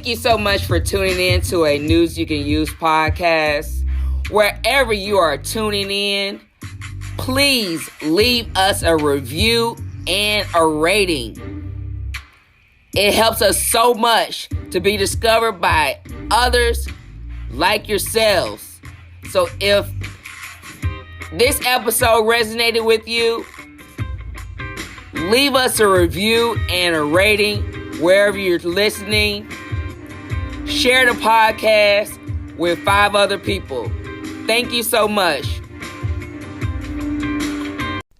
you so much for tuning in to a News You Can Use podcast. Wherever you are tuning in, please leave us a review and a rating. It helps us so much to be discovered by others like yourselves. So if this episode resonated with you, leave us a review and a rating wherever you're listening. Share the podcast with 5 other people. Thank you so much.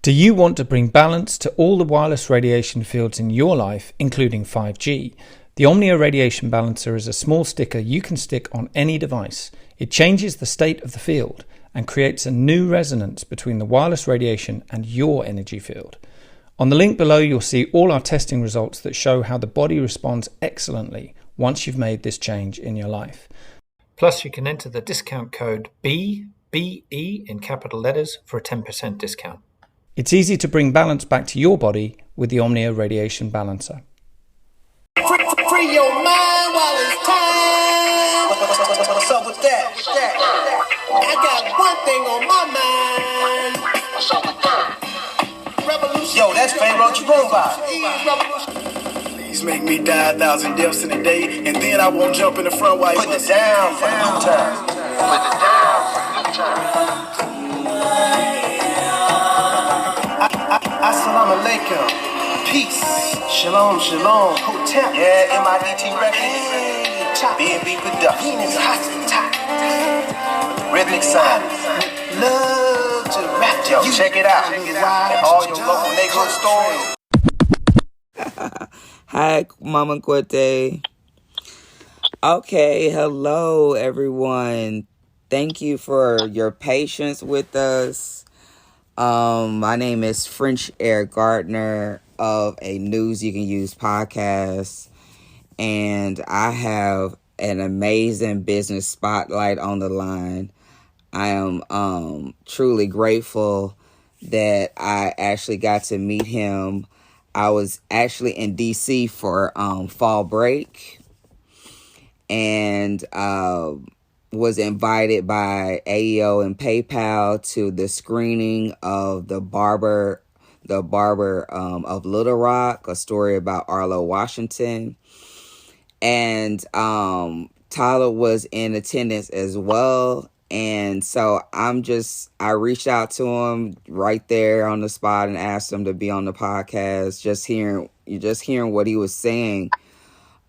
Do you want to bring balance to all the wireless radiation fields in your life, including 5G? The Omnia Radiation Balancer is a small sticker you can stick on any device. It changes the state of the field and creates a new resonance between the wireless radiation and your energy field. On the link below, you'll see all our testing results that show how the body responds excellently once you've made this change in your life. Plus, you can enter the discount code BBE in capital letters for a 10% discount. It's easy to bring balance back to your body with the Omnia Radiation Balancer. Free your mind while it's time. What's up with that? I got one thing on my mind. What's up with that? Revolution. Yo, that's Pharaoh Chirumba. Please make me die 1,000 deaths in a day, and then I won't jump in the front while you put it down for the good time. Put it down for the good time. Assalamu alaikum. Peace. Shalom, shalom. Hotel. Yeah, MIDT Records. B&B Productions. Rhythmic Sound. Love to rap. Yo, check it out. And all your local neighborhood stores. Hi, Mama Kwete. Okay, hello, everyone. Thank you for your patience with us. My name is French Air Gardner of a News You Can Use podcast, and I have an amazing business spotlight on the line. I am truly grateful that I actually got to meet him. I was actually in D.C. for fall break, and was invited by AEO and PayPal to the screening of the barber of Little Rock, a story about Arlo Washington. And Talib was in attendance as well. And so I reached out to him right there on the spot and asked him to be on the podcast, just hearing what he was saying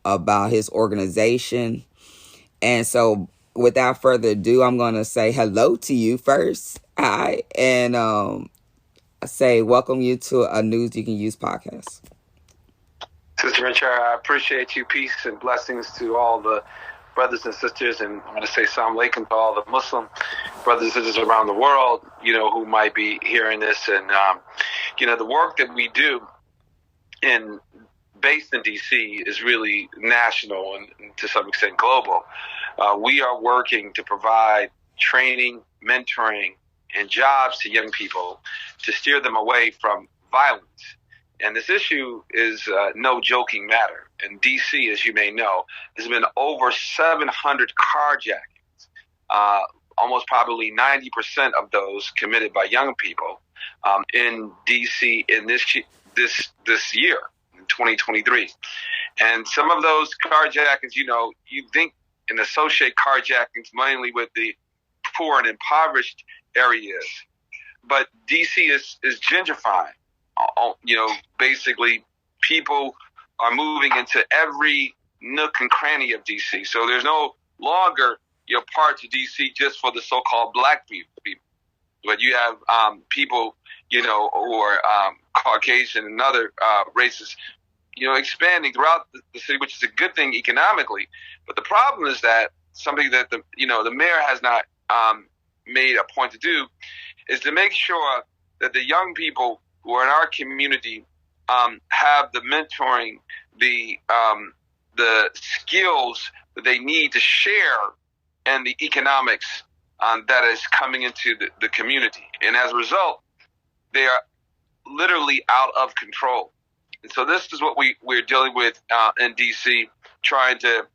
about his organization. And so without further ado, I'm going to say hello to you first. Hi. And say welcome you to a News You Can Use podcast. Sister Richard, I appreciate you. Peace and blessings to all the brothers and sisters. And I'm going to say Assalamu alaikum to all the Muslim brothers and sisters around the world, who might be hearing this. And, the work that we do based in D.C. is really national and to some extent global. We are working to provide training, mentoring, and jobs to young people to steer them away from violence. And this issue is no joking matter. In D.C., as you may know, there's been over 700 carjackings, almost probably 90% of those committed by young people in D.C. in this year, in 2023. And some of those carjackings, you think and associate carjackings mainly with the poor and impoverished areas. But D.C. is gentrifying. Basically, people are moving into every nook and cranny of D.C. So there's no longer parts of D.C. just for the so-called black people. But you have people, who are Caucasian and other races, expanding throughout the city, which is a good thing economically. But the problem is that something that the mayor has not made a point to do is to make sure that the young people who are in our community have the mentoring, the skills that they need to share, and the economics that is coming into the community. And as a result, they are literally out of control. And so this is what we're dealing with in D.C., trying to,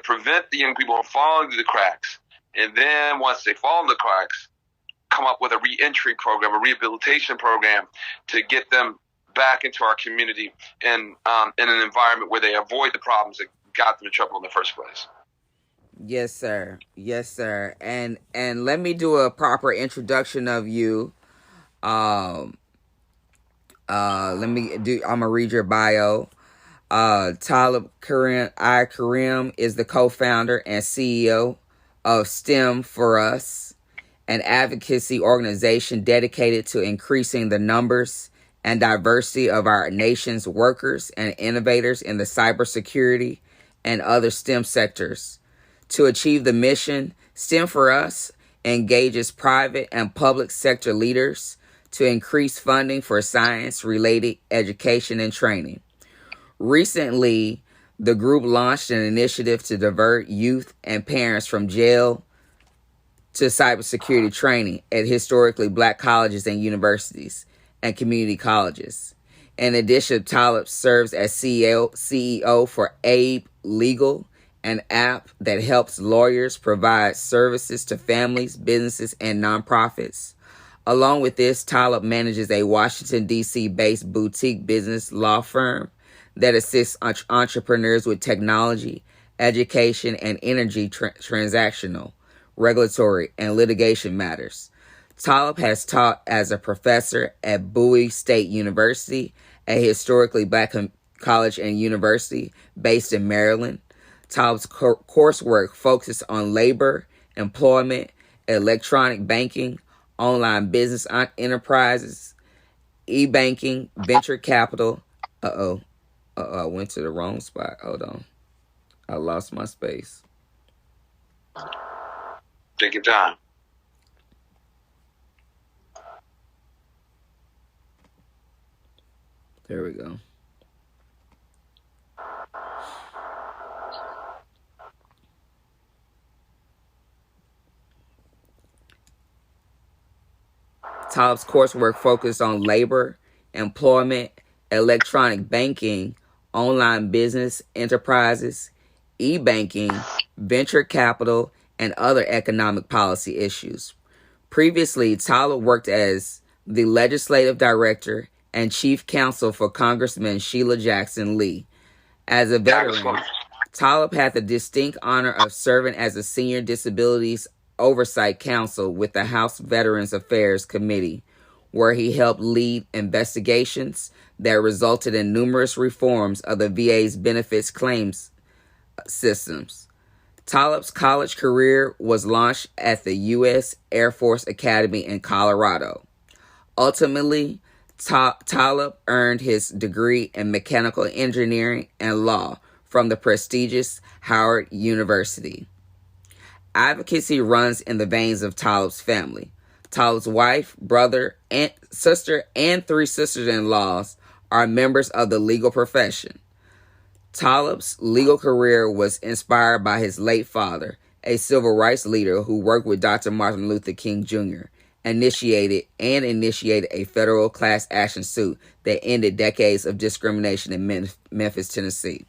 prevent the young people from falling through the cracks. And then once they fall in the cracks, come up with a reentry program, a rehabilitation program to get them back into our community and in an environment where they avoid the problems that got them in trouble in the first place. Yes, sir. Yes, sir. And let me do a proper introduction of you. I'm gonna read your bio. Talib Karim is the co-founder and CEO of Stem4Us, an advocacy organization dedicated to increasing the numbers and diversity of our nation's workers and innovators in the cybersecurity and other STEM sectors. To achieve the mission, Stem4Us engages private and public sector leaders to increase funding for science-related education and training. Recently, the group launched an initiative to divert youth and parents from jail to cybersecurity training at historically black colleges and universities and community colleges. In addition, Talib serves as CEO for Abe Legal, an app that helps lawyers provide services to families, businesses, and nonprofits. Along with this, Talib manages a Washington, D.C. based boutique business law firm that assists entrepreneurs with technology, education, and energy transactional, regulatory, and litigation matters. Talib has taught as a professor at Bowie State University, a historically black college and university based in Maryland. Talib's coursework focuses on labor, employment, electronic banking, online business enterprises, e-banking, venture capital. I went to the wrong spot. Hold on. I lost my space. Take your time. There we go. Talib's coursework focused on labor, employment, electronic banking, online business enterprises, e-banking, venture capital, and other economic policy issues. Previously, Talib worked as the legislative director and chief counsel for Congresswoman Sheila Jackson Lee. As a veteran, Talib had the distinct honor of serving as a senior disabilities oversight counsel with the House Veterans Affairs Committee, where he helped lead investigations that resulted in numerous reforms of the VA's benefits claims systems. Talib's college career was launched at the U.S. Air Force Academy in Colorado. Ultimately, Talib earned his degree in mechanical engineering and law from the prestigious Howard University. Advocacy runs in the veins of Talib's family. Talib's wife, brother, and sister, and 3 sisters-in-laws are members of the legal profession. Talib's legal career was inspired by his late father, a civil rights leader who worked with Dr. Martin Luther King Jr., initiated a federal class action suit that ended decades of discrimination in Memphis, Tennessee.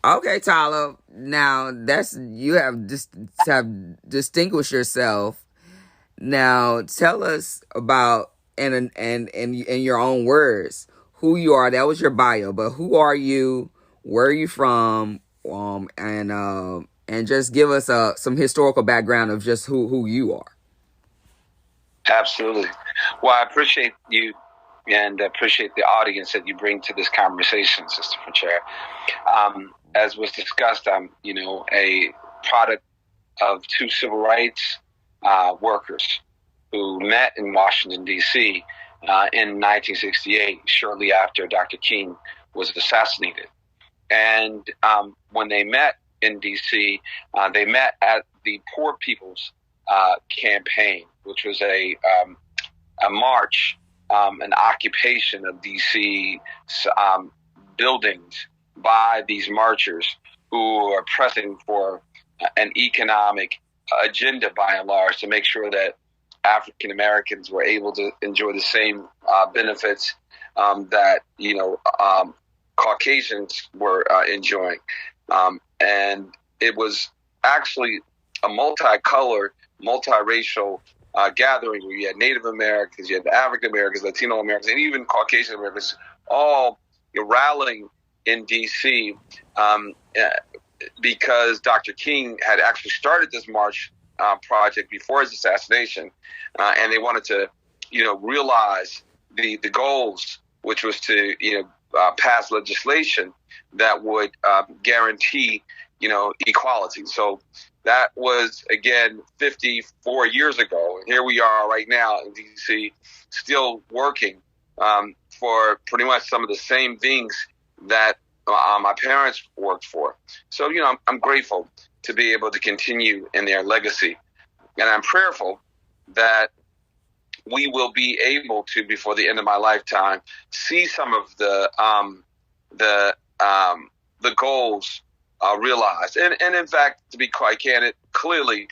Okay, Talib. Now you have distinguished yourself. Now tell us about in your own words who you are. That was your bio, but who are you? Where are you from? And just give us some historical background of just who you are. Absolutely. Well, I appreciate you and appreciate the audience that you bring to this conversation, Sister Frontier. As was discussed, I'm, a product of 2 civil rights workers who met in Washington, D.C. In 1968, shortly after Dr. King was assassinated. And when they met in D.C., they met at the Poor People's Campaign, which was a march, an occupation of D.C. Buildings by these marchers who are pressing for an economic agenda by and large to make sure that African Americans were able to enjoy the same benefits that Caucasians were enjoying. And it was actually a multicolored, multiracial gathering where you had Native Americans, you had African Americans, Latino Americans, and even Caucasian Americans, all rallying in D.C. Because Dr. King had actually started this march project before his assassination, and they wanted to, realize the goals, which was to, pass legislation that would guarantee, equality. So that was, again, 54 years ago. And here we are right now in D.C. still working for pretty much some of the same things that my parents worked for. So, I'm grateful to be able to continue in their legacy. And I'm prayerful that we will be able to, before the end of my lifetime, see some of the goals realized. And in fact, to be quite candid, clearly,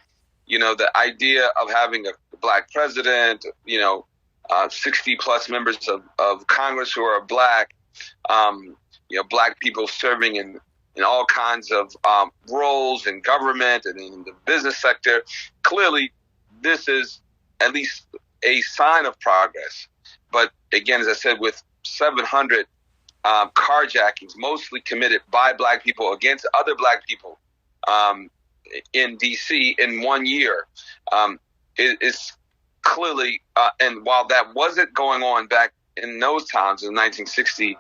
the idea of having a black president, 60 plus members of Congress who are black, black people serving in all kinds of roles in government and in the business sector. Clearly, this is at least a sign of progress. But again, as I said, with 700 carjackings, mostly committed by black people against other black people in D.C. in 1 year, it's clearly, and while that wasn't going on back in those times, in 1960,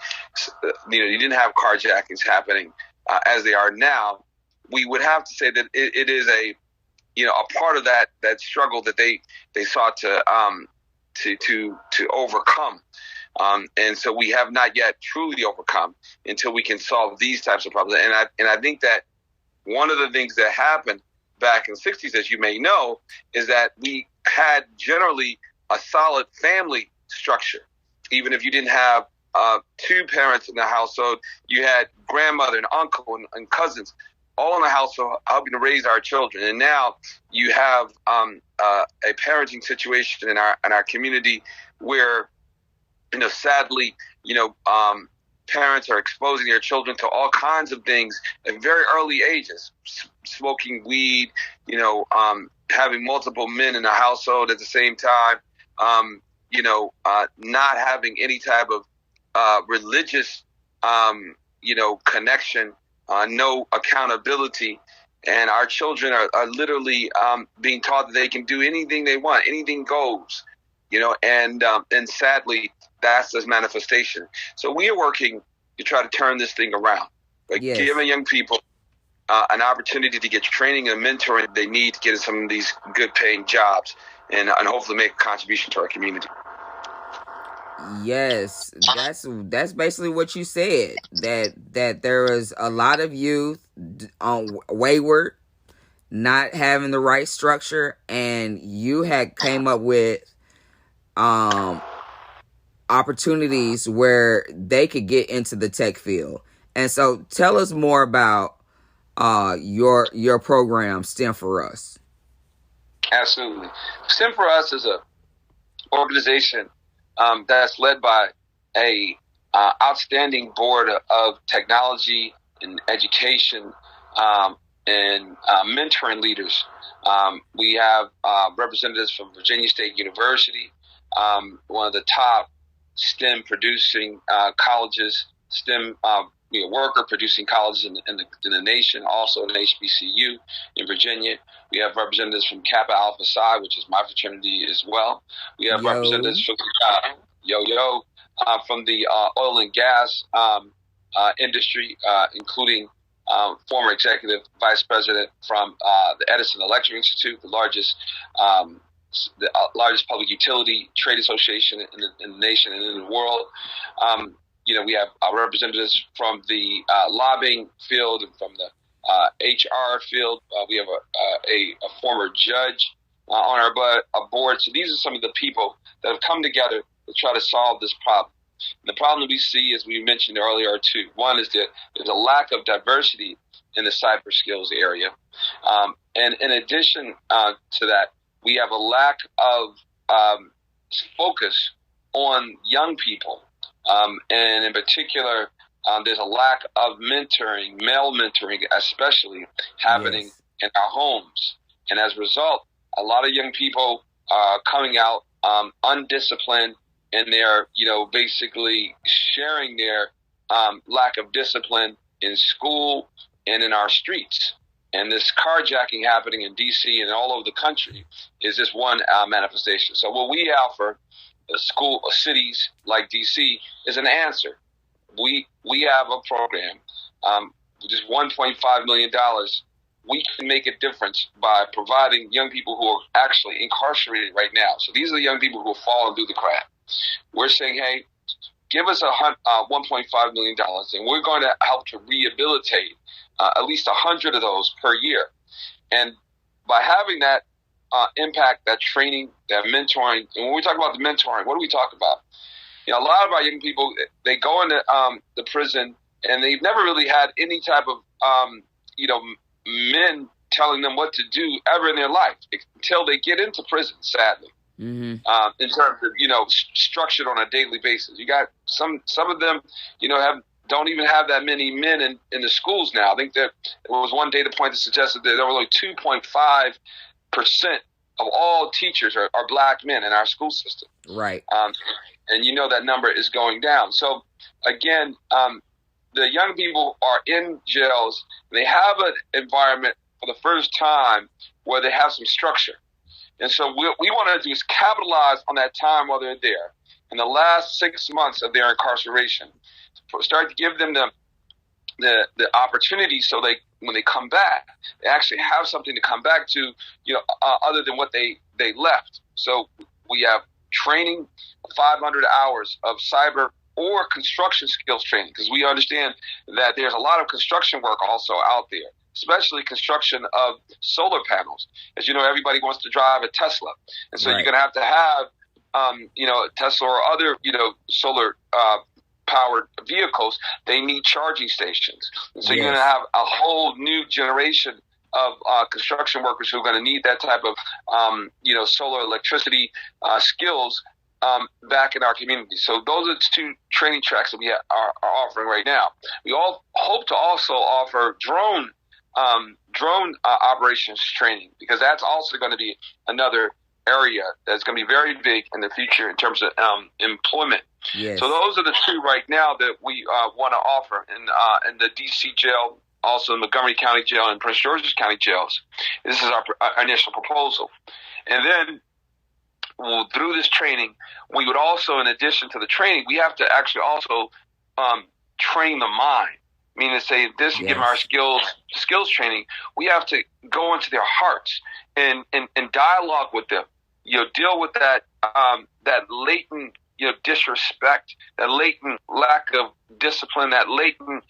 you didn't have carjackings happening as they are now. We would have to say that it is a part of that struggle that they sought to overcome. And so we have not yet truly overcome until we can solve these types of problems. And I think that one of the things that happened back in the 60s, as you may know, is that we had generally a solid family structure. Even if you didn't have two parents in the household, you had grandmother and uncle and cousins all in the household helping to raise our children. And now you have a parenting situation in our community where, sadly, parents are exposing their children to all kinds of things at very early ages, smoking weed, having multiple men in the household at the same time, not having any type of religious, connection, no accountability. And our children are literally being taught that they can do anything they want, anything goes, and sadly, that's this manifestation. So we are working to try to turn this thing around, Yes. giving young people an opportunity to get training and mentoring they need to get in some of these good paying jobs and hopefully make a contribution to our community. Yes, that's basically what you said. That there is a lot of youth wayward, not having the right structure, and you had came up with opportunities where they could get into the tech field. And so, tell us more about your program, Stem4Us. Absolutely, Stem4Us is a organization that's led by a outstanding board of technology and education and mentoring leaders. We have representatives from Bowie State University, one of the top STEM producing colleges, STEM worker producing colleges in the nation, also an HBCU in Virginia. We have representatives from Kappa Alpha Psi, which is my fraternity as well. We have representatives from from the oil and gas industry, including former executive vice president from the Edison Electric Institute, the largest public utility trade association in the nation and in the world. We have representatives from the lobbying field and from the HR field. We have a former judge on our board. So these are some of the people that have come together to try to solve this problem. And the problem that we see, as we mentioned earlier, are two. One is that there's a lack of diversity in the cyber skills area. And in addition to that, we have a lack of focus on young people, and in particular, There's a lack of mentoring, male mentoring especially, happening in our homes. And as a result, a lot of young people are coming out undisciplined, and they're, basically sharing their lack of discipline in school and in our streets. And this carjacking happening in D.C. and all over the country is just one manifestation. So what we offer cities like D.C. is an answer. We have a program, just $1.5 million. We can make a difference by providing young people who are actually incarcerated right now. So these are the young people who have fallen through the crack. We're saying, hey, give us $1.5 million, and we're going to help to rehabilitate at least 100 of those per year. And by having that impact, that training, that mentoring, and when we talk about the mentoring, what do we talk about? A lot of our young people, they go into the prison, and they've never really had any type of, men telling them what to do ever in their life until they get into prison, sadly. In terms of, structured on a daily basis. You got some of them, don't even have that many men in the schools now. I think that there was one data point that suggested that there were only 2.5% of all teachers are black men in our school system. Right. And that number is going down. So again, the young people are in jails. They have an environment for the first time where they have some structure. And so what we want to do is capitalize on that time while they're there. In the last 6 months of their incarceration, start to give them the opportunity so when they come back, they actually have something to come back to, other than what they left. So we have training, 500 hours of cyber or construction skills training, because we understand that there's a lot of construction work also out there, especially construction of solar panels. As you know, everybody wants to drive a Tesla. And so you're going to have Tesla or other, solar powered vehicles. They need charging stations. And so you're going to have a whole new generation of construction workers who are going to need that type of, solar electricity skills back in our community. So those are the two training tracks that we are offering right now. We all hope to also offer drone operations training, because that's also going to be another area that's going to be very big in the future in terms of employment. Yes. So those are the two right now that we want to offer in the D.C. jail, also in Montgomery County Jail and Prince George's County jails. This is our initial proposal. And then through this training, we would also, in addition to the training, we have to actually also train the mind. Meaning to say, this give them our skills training, we have to go into their hearts and dialogue with them. Deal with that latent disrespect, that latent lack of discipline, that latent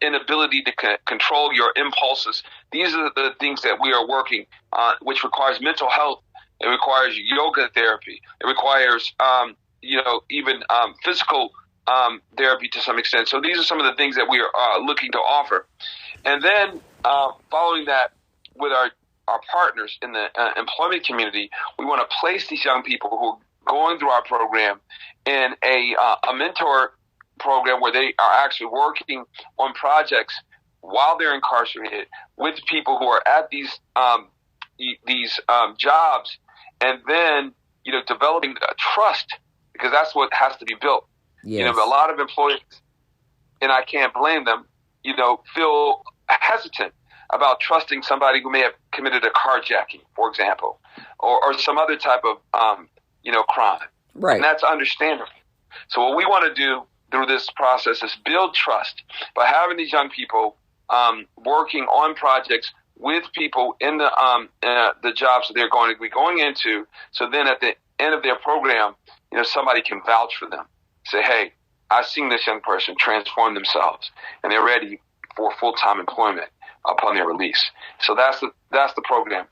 inability to control your impulses. These are the things that we are working on, which requires mental health. It requires yoga therapy. It requires even physical therapy to some extent. So these are some of the things that we are looking to offer. And then following that, with our partners in the employment community, we want to place these young people who are going through our program in a mentor program where they are actually working on projects while they're incarcerated with people who are at these jobs, and then developing a trust, because that's what has to be built. Yes. A lot of employees, and I can't blame them, feel hesitant about trusting somebody who may have committed a carjacking, for example, or some other type of, crime. Right. And that's understandable. So what we want to do through this process is build trust by having these young people working on projects with people in the jobs that they're going to be going into. So then at the end of their program, somebody can vouch for them. Say, hey, I've seen this young person transform themselves, and they're ready for full-time employment upon their release. So that's the program.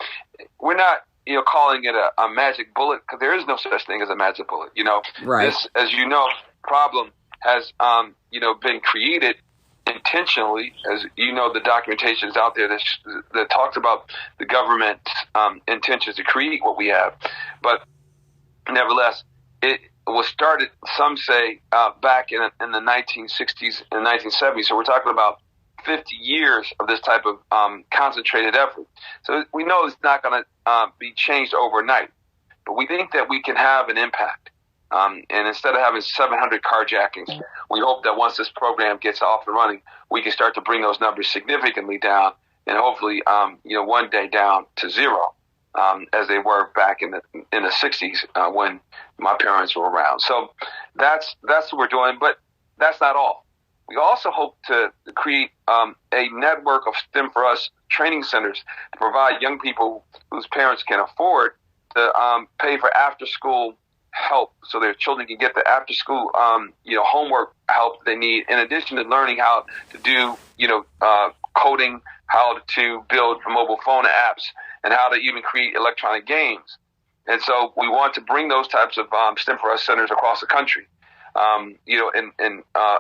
We're not calling it a magic bullet, because there is no such thing as a magic bullet. Right. This, as problem has been created intentionally. As the documentation is out there that talks about the government's intentions to create what we have. But nevertheless, was started, some say, back in the 1960s and 1970s. So we're talking about 50 years of this type of concentrated effort. So we know it's not going to be changed overnight, but we think that we can have an impact. And instead of having 700 carjackings, we hope that once this program gets off and running, we can start to bring those numbers significantly down, and hopefully, one day down to zero, as they were back in the 60s when my parents were around. So that's what we're doing, but that's not all. We also hope to create a network of Stem4Us training centers to provide young people whose parents can afford to pay for after-school help, so their children can get the after-school homework help they need, in addition to learning how to do coding, how to build mobile phone apps, and how to even create electronic games. And so we want to bring those types of Stem4Us centers across the country.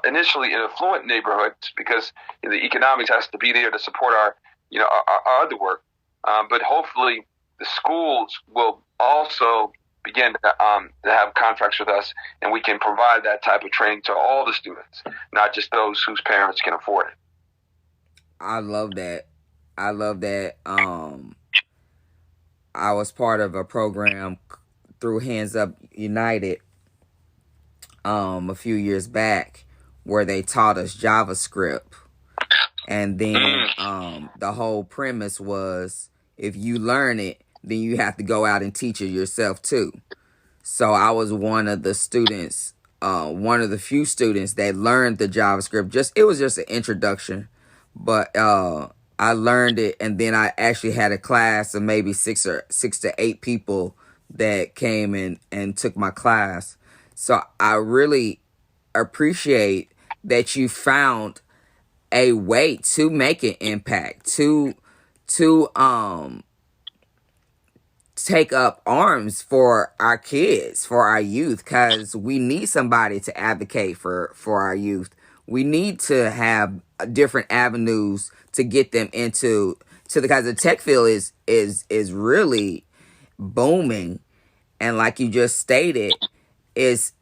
Initially in affluent neighborhoods, because the economics has to be there to support our other work. But hopefully the schools will also begin to have contracts with us, and we can provide that type of training to all the students, not just those whose parents can afford it. I love that. I was part of a program through Hands Up United a few years back, where they taught us JavaScript, and then the whole premise was, if you learn it, then you have to go out and teach it yourself too. So I was one of the students, one of the few students that learned the JavaScript. It was just an introduction, but I learned it, and then I actually had a class of maybe 6 to 8 people that came and took my class. So I really appreciate that you found a way to make an impact, to take up arms for our kids, for our youth, because we need somebody to advocate for our youth. We need to have different avenues to get them because the tech field is really booming, and like you just stated, is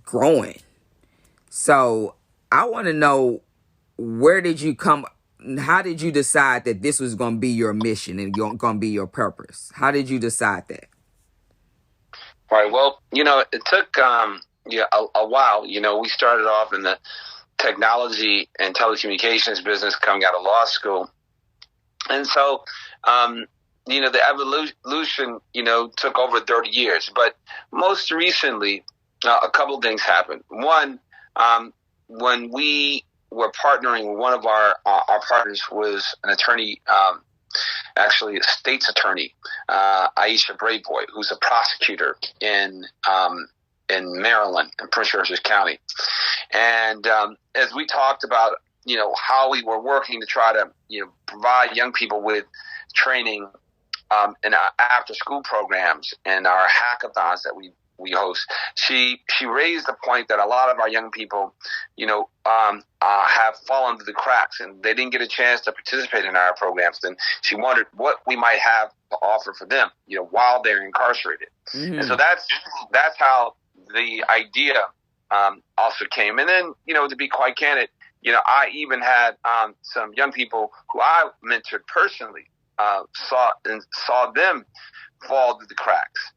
growing. So I want to know, how did you decide that this was going to be your mission and going to be your purpose? How did you decide that? Right. Well, it took a while. We started off in the technology and telecommunications business coming out of law school. And so, the evolution, took over 30 years. But most recently, a couple of things happened. One, when we were partnering, one of our partners was an attorney, actually a state's attorney, Aisha Braveboy, who's a prosecutor in Maryland, in Prince George's County. And as we talked about, how we were working to try to, provide young people with training in our after-school programs and our hackathons that we host, she raised the point that a lot of our young people, have fallen through the cracks, and they didn't get a chance to participate in our programs. And she wondered what we might have to offer for them, while they're incarcerated. Mm-hmm. And so that's how the idea also came. And then, to be quite candid, I even had some young people who I mentored personally, saw them fall through the cracks.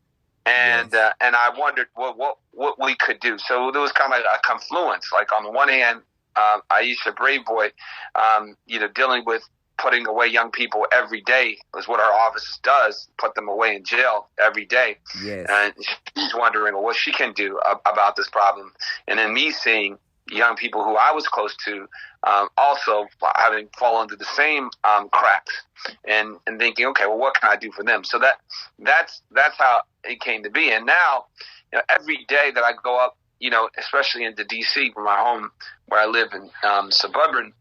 And yes. And I wondered what we could do. So there was kind of a confluence. Like on the one hand, Aisha Braveboy, dealing with putting away young people every day is what our office does, put them away in jail every day. Yes. And she's wondering what she can do about this problem. And then me seeing young people who I was close to also having fallen into the same cracks, and thinking, okay, well, what can I do for them? So that's how it came to be. And now, every day that I go up, especially into D.C., from my home where I live in suburban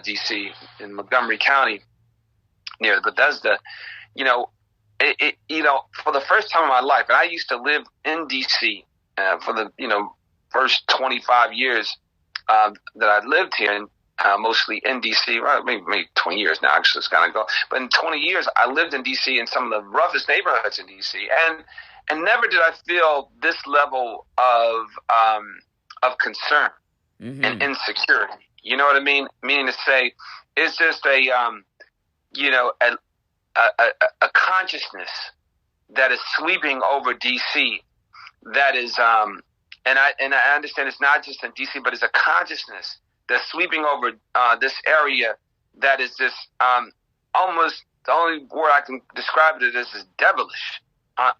D.C. in Montgomery County near Bethesda, for the first time in my life, and I used to live in D.C. For the first 25 years that I lived here, and mostly in D.C., right, maybe 20 years now, actually, it's kind of go. But in 20 years, I lived in D.C. in some of the roughest neighborhoods in D.C., and never did I feel this level of concern and insecurity. You know what I mean? Meaning to say, it's just a consciousness that is sweeping over D.C. that is, and I understand it's not just in D.C., but it's a consciousness that's sweeping over this area that is just almost, the only word I can describe it as is devilish.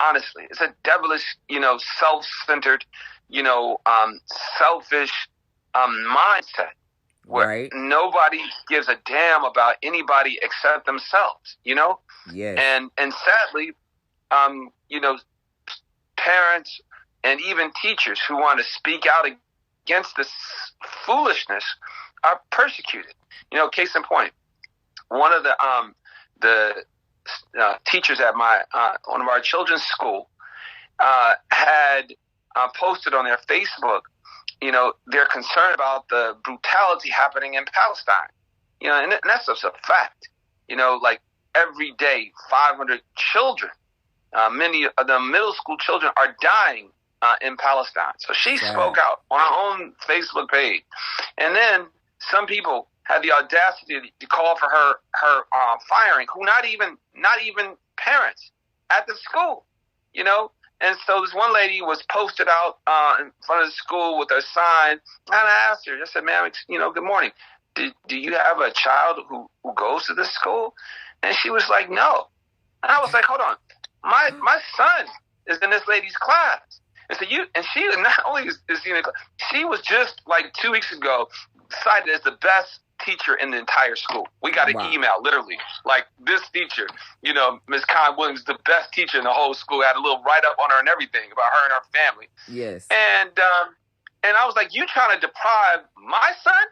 Honestly, it's a devilish, self-centered, selfish mindset where nobody gives a damn about anybody except themselves. Yes. And sadly, parents and even teachers who want to speak out against this foolishness are persecuted. Case in point, one of the teachers at one of our children's school had posted on their Facebook, they're concerned about the brutality happening in Palestine. And that's just a fact. Like every day, 500 children, many of the middle school children are dying in Palestine. So she spoke out on her own Facebook page. And then some people had the audacity to call for her firing, who not even parents at the school, And so this one lady was posted out in front of the school with her sign. And I asked her, I said, ma'am, good morning. Do you have a child who goes to this school? And she was like, no. And I was like, hold on. My son is in this lady's class. And so she not only is she was just like 2 weeks ago cited as the best teacher in the entire school. We got an email, literally, like this teacher, Ms. Con Williams, the best teacher in the whole school, had a little write-up on her and everything about her and her family. Yes. And I was like, you trying to deprive my son,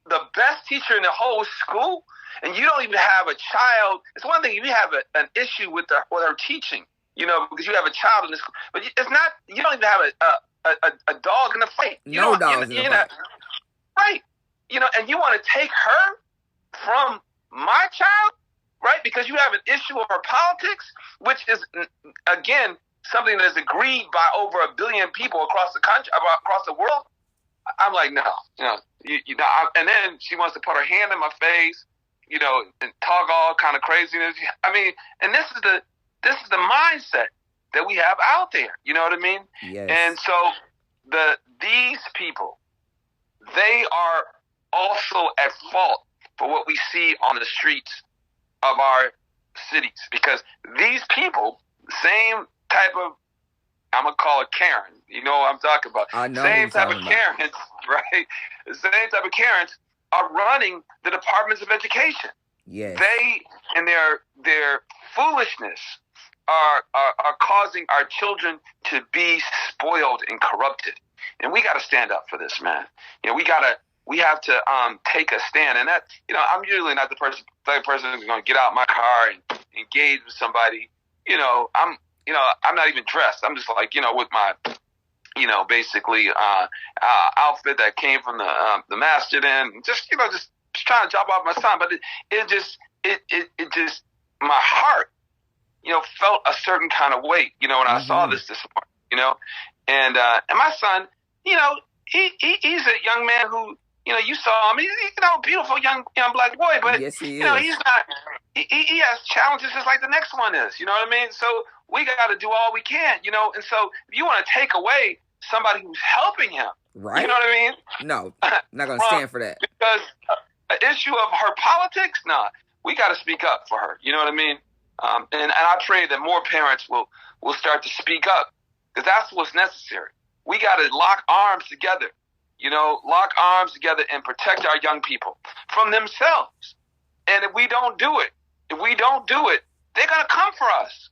the best teacher in the whole school, and you don't even have a child. It's one thing if you have an issue with her teaching, because you have a child in the school, but it's not, you don't even have a dog in the fight. No dogs in the fight. Right. And you want to take her from my child, right? Because you have an issue of her politics, which is, again, something that is agreed by over 1 billion people across the country, across the world. I'm like, no, and then she wants to put her hand in my face, and talk all kind of craziness. I mean, and this is the mindset that we have out there. You know what I mean? Yes. And so these people, they are also at fault for what we see on the streets of our cities, because these people, same type of, I'm going to call it Karen. You know what I'm talking about? I know same type of Karens, right? The same type of Karens are running the departments of education. Yes. They, and their foolishness, are causing our children to be spoiled and corrupted. And we got to stand up for this, man. We have to take a stand. And that, I'm usually not the person who's going to get out my car and engage with somebody. I'm not even dressed. I'm just like, with my, basically outfit that came from the masjid, and just trying to drop off my son. But it just my heart, felt a certain kind of weight, when I saw this morning, and my son, he's a young man who, you saw him, he's a beautiful young black boy, but yes, he is. He's not, he has challenges just like the next one is, you know what I mean? So we got to do all we can, and so if you want to take away somebody who's helping him, right? You know what I mean? No, not going to stand for that. Because an issue of her politics, we got to speak up for her, you know what I mean? And I pray that more parents will start to speak up, because that's what's necessary. We got to lock arms together, and protect our young people from themselves. And if we don't do it, they're going to come for us.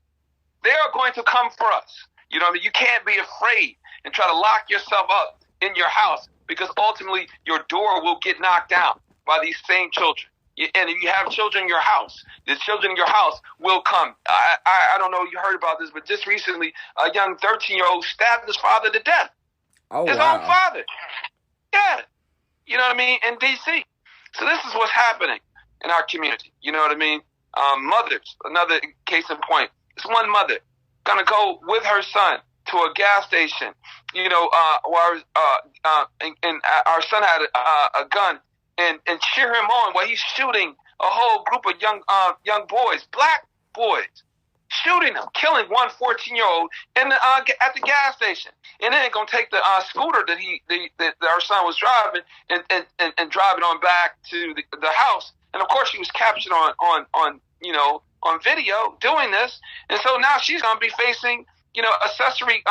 They are going to come for us. You know what I mean? You can't be afraid and try to lock yourself up in your house, because ultimately your door will get knocked down by these same children. And if you have children in your house, the children in your house will come. I don't know if you heard about this, but just recently, a young 13-year-old stabbed his father to death. Oh, his wow. own father. Yeah. you know what I mean, in D.C. So this is what's happening in our community. You know what I mean? Mothers, another case in point. This one mother gonna go with her son to a gas station, you know, where and our son had a gun, and cheer him on while he's shooting a whole group of young boys, black boys, shooting them, killing one 14-year-old in at the gas station, and then gonna take the scooter that our son was driving and drive it on back to the house. And of course, she was captured on video doing this, and so now she's gonna be facing, you know, accessory,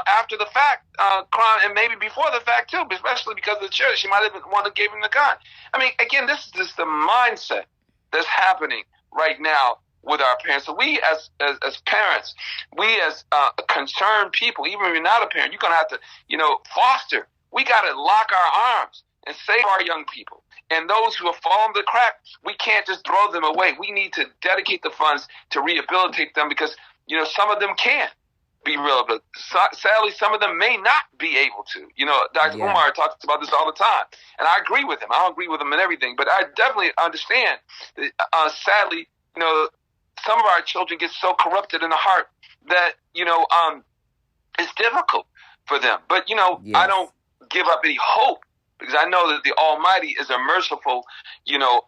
after the fact crime, and maybe before the fact too, especially because of the charity. She might have been the one that gave him the gun. I mean, again, this is just the mindset that's happening right now with our parents. So we as parents, we as concerned people, even if you're not a parent, you're gonna have to, you know, foster. We gotta lock our arms and save our young people. And those who have fallen the cracks, we can't just throw them away. We need to dedicate the funds to rehabilitate them, because, you know, some of them can be rehabilitated. Sadly, some of them may not be able to. You know, Dr. Umar talks about this all the time, and I agree with him. I don't agree with him in everything, but I definitely understand that, sadly, you know, some of our children get so corrupted in the heart that, you know, it's difficult for them. But, you know, I don't give up any hope, because I know that the Almighty is a merciful, you know,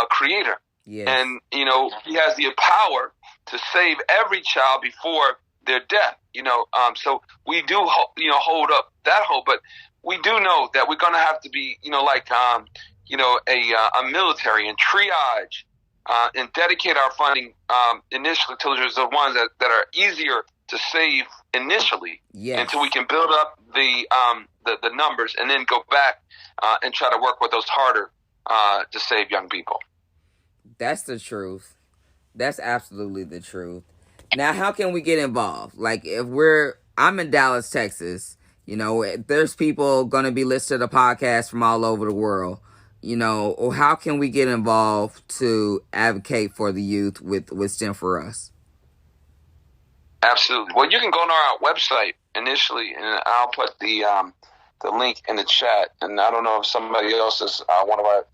creator. Yes. And, you know, he has the power to save every child before their death, you know. So we do, hold up that hope, but we do know that we're going to have to be, you know, like, a military, and triage and dedicate our funding initially to the ones that are easier to save initially, until we can build up the numbers, and then go back and try to work with those harder to save young people. That's the truth. That's absolutely the truth. Now, how can we get involved? Like, if I'm in Dallas, Texas, you know, there's people going to be listening to the podcast from all over the world, you know, or how can we get involved to advocate for the youth with Stem4Us? Absolutely. Well, you can go on our website initially, and I'll put the link in the chat. And I don't know if somebody else is, one of our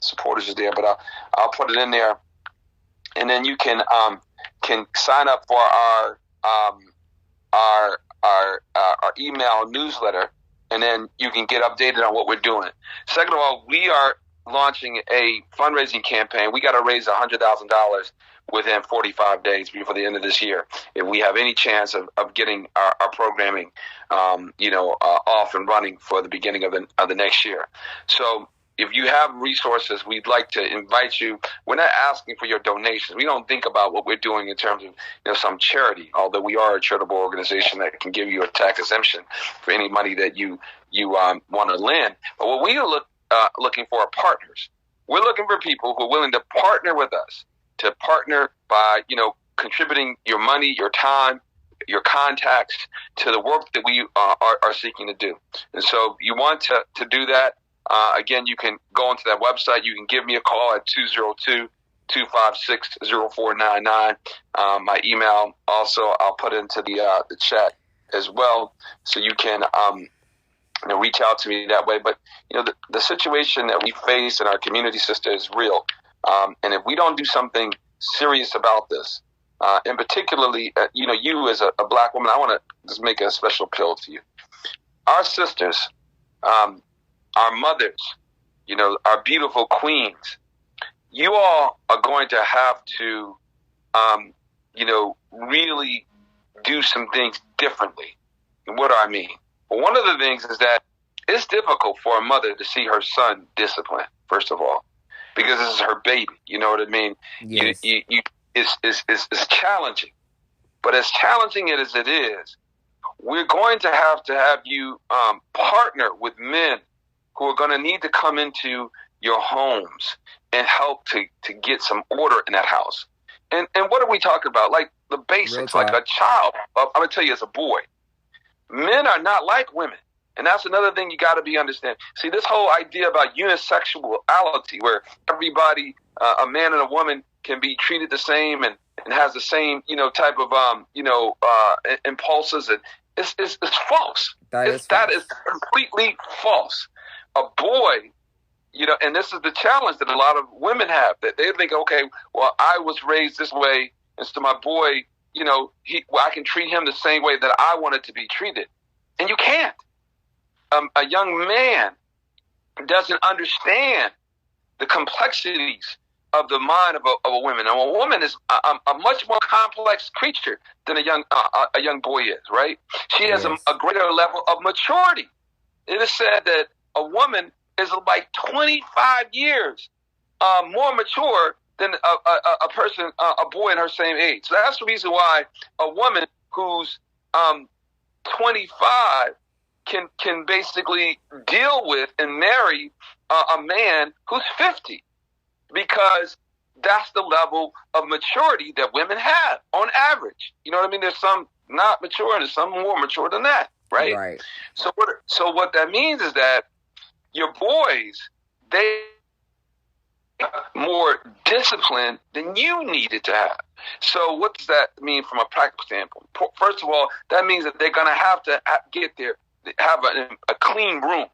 supporters is there, but I'll put it in there. And then you can sign up for our email newsletter, and then you can get updated on what we're doing. Second of all, we are launching a fundraising campaign. We got to raise $100,000 within 45 days before the end of this year, if we have any chance of getting our programming, off and running for the beginning of the next year. So if you have resources, we'd like to invite you. We're not asking for your donations. We don't think about what we're doing in terms of, some charity, although we are a charitable organization that can give you a tax exemption for any money that you want to lend. But what we are looking for are partners. We're looking for people who are willing to partner with us, to partner by, contributing your money, your time, your contacts to the work that we are seeking to do. And so you want to do that. Again, you can go onto that website. You can give me a call at 202-256-0499. My email also, I'll put into the chat as well, so you can reach out to me that way. But the situation that we face in our community, sister, is real. And if we don't do something serious about this, and particularly, you as a black woman, I want to just make a special appeal to you. Our sisters, our mothers, our beautiful queens, you all are going to have to, really do some things differently. And what do I mean? Well, one of the things is that it's difficult for a mother to see her son disciplined, first of all, because this is her baby. You know what I mean? Yes. It's challenging. But as challenging as it is, we're going to have you partner with men who are going to need to come into your homes and help to get some order in that house. And what are we talking about? Like the basics, like a child. I'm going to tell you, as a boy, men are not like women. And that's another thing you got to be understand. See, this whole idea about unisexuality, where everybody, a man and a woman, can be treated the same and has the same, type of, impulses, and it's false. That is completely false. a boy, and this is the challenge that a lot of women have, that they think, okay, well, I was raised this way, and so my boy, I can treat him the same way that I wanted to be treated. And you can't. A young man doesn't understand the complexities of the mind of a woman. And a woman is a much more complex creature than a young boy is, right? She has a greater level of maturity. It is said that a woman is like 25 years more mature than a person, a boy in her same age. So that's the reason why a woman who's 25 can basically deal with and marry a man who's 50, because that's the level of maturity that women have on average. You know what I mean? There's some not mature and there's some more mature than that, right? Right. So what that means is that your boys, they are more disciplined than you needed to have. So what does that mean from a practical standpoint? First of all, that means that they're going to have to have a clean room.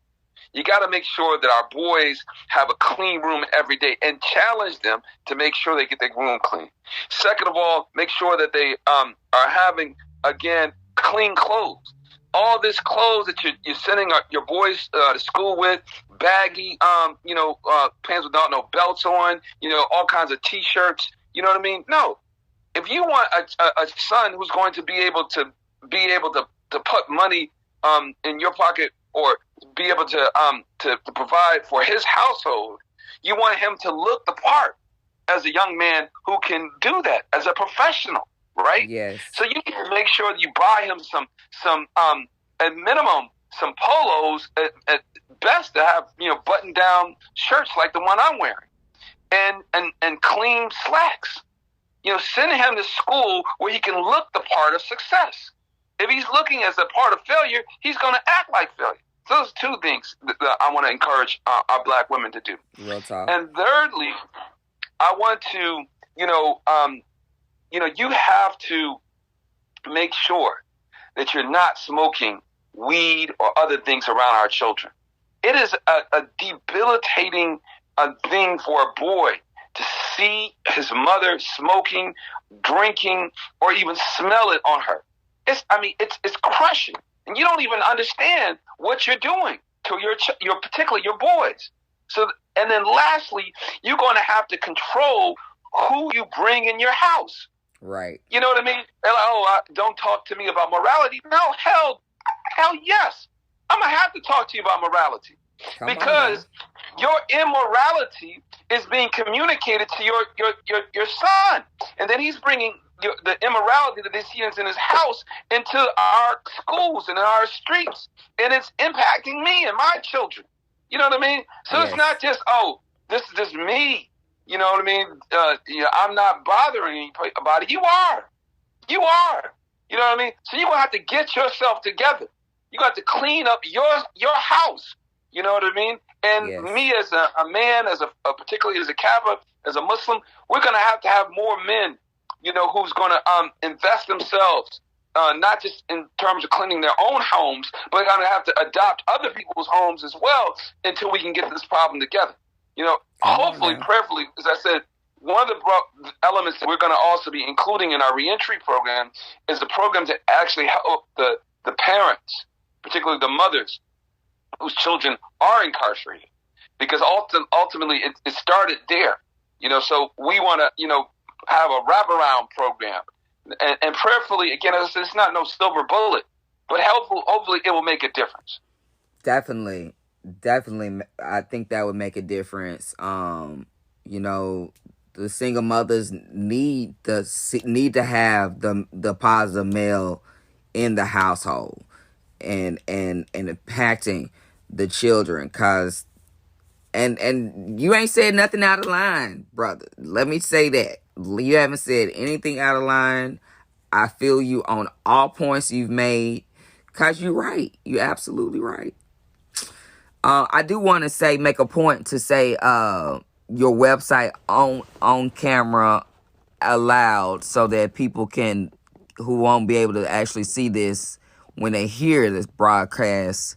You got to make sure that our boys have a clean room every day and challenge them to make sure they get their room clean. Second of all, make sure that they are having, again, clean clothes. All this clothes that you're sending your boys to school with, baggy, pants without no belts on, all kinds of T-shirts. You know what I mean? No. If you want a son who's going to be able to put money in your pocket, or be able to provide for his household, you want him to look the part as a young man who can do that as a professional, right? Yes. So you need to make sure that you buy him some at minimum some polos, at best to have button down shirts like the one I'm wearing, and clean slacks. Send him to school where he can look the part of success. If he's looking as a part of failure, he's going to act like failure. So those two things that I want to encourage our black women to do. Real talk. And thirdly, I want to, you have to make sure that you're not smoking weed or other things around our children. It is a debilitating thing for a boy to see his mother smoking, drinking, or even smell it on her. It's crushing, and you don't even understand what you're doing to your particularly your boys. So, and then lastly, you're going to have to control who you bring in your house. Right. You know what I mean? They're like, don't talk to me about morality. No, hell yes, I'm gonna have to talk to you about morality, because your immorality is being communicated to your son, and then he's bringing the immorality that he sees in his house into our schools and in our streets, and it's impacting me and my children. You know what I mean? So It's not just, this is just me. You know what I mean? I'm not bothering anybody. You are. You know what I mean? So you're gonna have to get yourself together. You got to clean up your house. You know what I mean? And me as a man, particularly as a Kappa, as a Muslim, we're gonna have to have more men, who's going to invest themselves, not just in terms of cleaning their own homes, but going to have to adopt other people's homes as well until we can get this problem together. Hopefully, prayerfully, as I said, one of the elements that we're going to also be including in our reentry program is the program to actually help the parents, particularly the mothers, whose children are incarcerated, because ultimately it started there. So we want to, have a wraparound program, and prayerfully, again, it's not no silver bullet, but hopefully it will make a difference. Definitely, I think that would make a difference. The single mothers need to have the positive male in the household, and impacting the children, cause. And you ain't said nothing out of line, brother. Let me say that. You haven't said anything out of line. I feel you on all points you've made, because you're right. You're absolutely right. I do want to make a point to say your website on camera aloud, so that people who won't be able to actually see this when they hear this broadcast,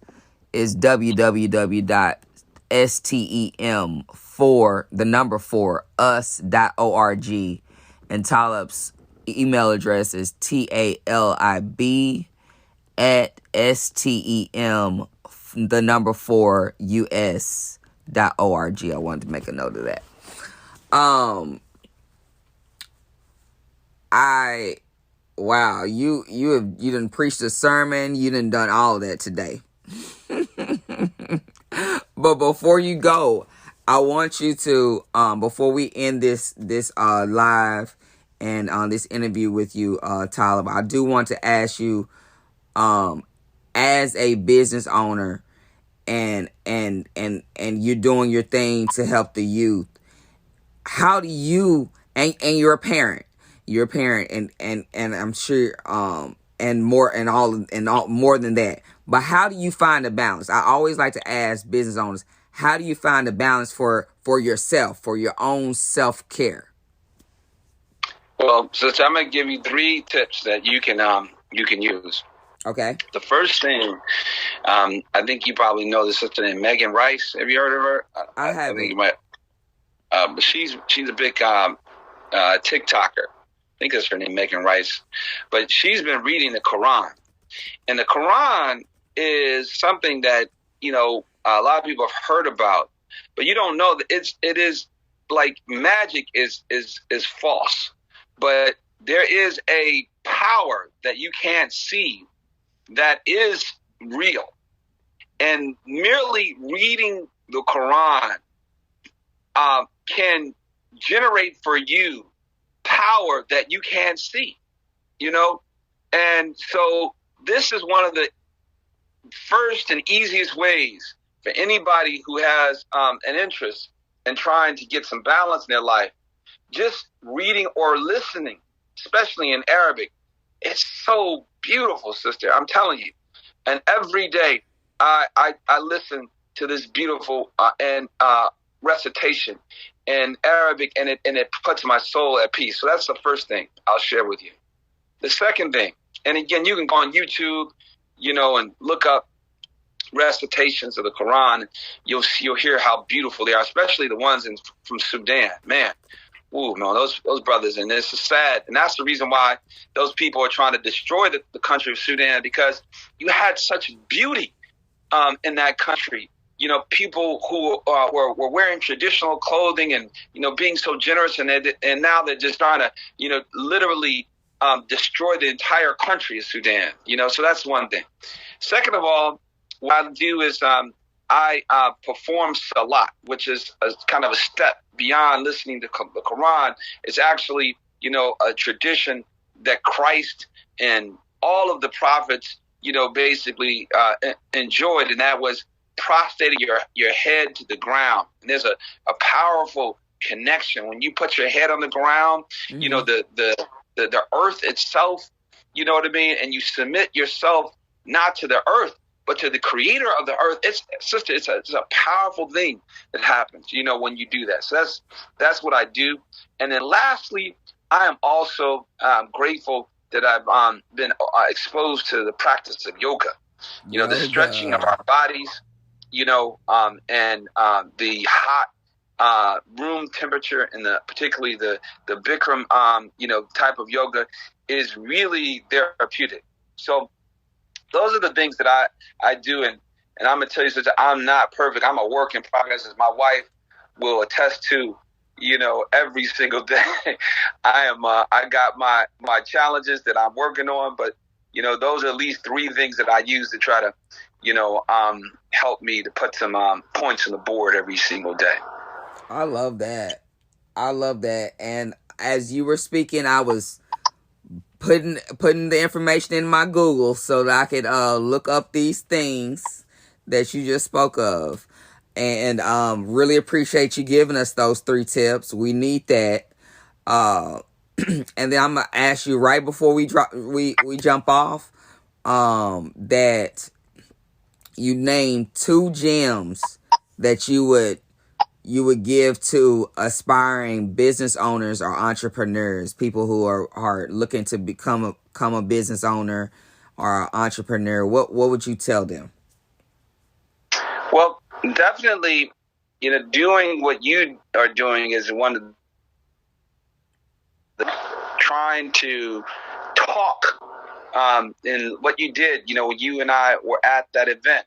is www.Stem4Us, STEM for the number 4 us.org, and Talib's email address is TALIB at STEM the number 4 US.org. I wanted to make a note of that. Wow, you done preached a sermon, you done all of that today. But before you go, I want you to before we end this live and this interview with you, Talib, I do want to ask you, as a business owner, and you're doing your thing to help the youth, how do you, and you're a parent, and I'm sure and all more than that, but how do you find a balance? I always like to ask business owners, how do you find a balance for yourself, for your own self-care? Well, so I'm going to give you 3 tips that you can use. Okay. The first thing, I think you probably know this sister named Megan Rice. Have you heard of her? I haven't. I think you might. But she's a big TikToker. I think that's her name, Megan Rice. But she's been reading the Quran, and the Quran is something that a lot of people have heard about, but you don't know that it is like magic is false, but there is a power that you can't see that is real, and merely reading the Quran can generate for you power that you can't see, and so this is one of the first and easiest ways for anybody who has an interest in trying to get some balance in their life. Just reading or listening, especially in Arabic, it's so beautiful, sister. I'm telling you. And every day I listen to this beautiful recitation in Arabic, and it puts my soul at peace. So that's the first thing I'll share with you. The second thing, and again, you can go on YouTube, and look up recitations of the Quran. You'll hear how beautiful they are, especially the ones from Sudan. Man, ooh, no, those brothers, and this is sad. And that's the reason why those people are trying to destroy the country of Sudan, because you had such beauty in that country. People who were wearing traditional clothing and, being so generous, and now they're just trying to, literally destroy the entire country of Sudan. So that's one thing. Second of all, what I do is I perform salat, which is kind of a step beyond listening to the Quran. It's actually, a tradition that Christ and all of the prophets, basically enjoyed, and that was prostrating your head to the ground. And there's a powerful connection when you put your head on the ground. Mm-hmm. The earth itself, you know what I mean, and you submit yourself not to the earth, but to the creator of the earth. It's a powerful thing that happens, when you do that. So that's what I do. And then lastly, I am also grateful that I've been exposed to the practice of yoga, the stretching of our bodies, and the hot room temperature, and particularly the Bikram, type of yoga is really therapeutic. So those are the things that I do, and I'm gonna tell you that I'm not perfect. I'm a work in progress, as my wife will attest to. Every single day, I got my challenges that I'm working on, but those are at least 3 things that I use to try to, help me to put some points on the board every single day. I love that. And as you were speaking, I was putting the information in my Google so that I could look up these things that you just spoke of, and really appreciate you giving us those 3 tips. We need that. And then I'm gonna ask you right before we jump off, that you name 2 gems that you would give to aspiring business owners or entrepreneurs, people who are looking to become a business owner or an entrepreneur. What would you tell them? Well, definitely doing what you are doing is one of the trying to talk. And what you did, you and I were at that event,